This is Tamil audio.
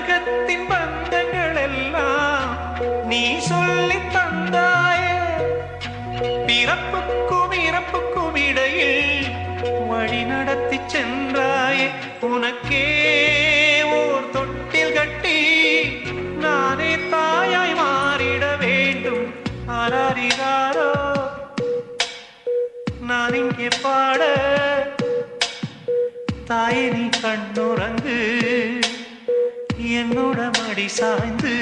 உலகத்தின் பந்தங்கள் எல்லாம் நீ சொல்லி தந்தாயே. பிறப்புக்கும் இறப்புக்கும் இடையில் வழி நடத்தி சென்றாயே. உனக்கே ஓர் தொட்டில் கட்டி நானே தாயாய் மாறிட வேண்டும். ஆராரிராரோ நான் இங்கே பாட, தாயே நீ கண்ணுறங்கு, என்னோட மடி சாய்ந்து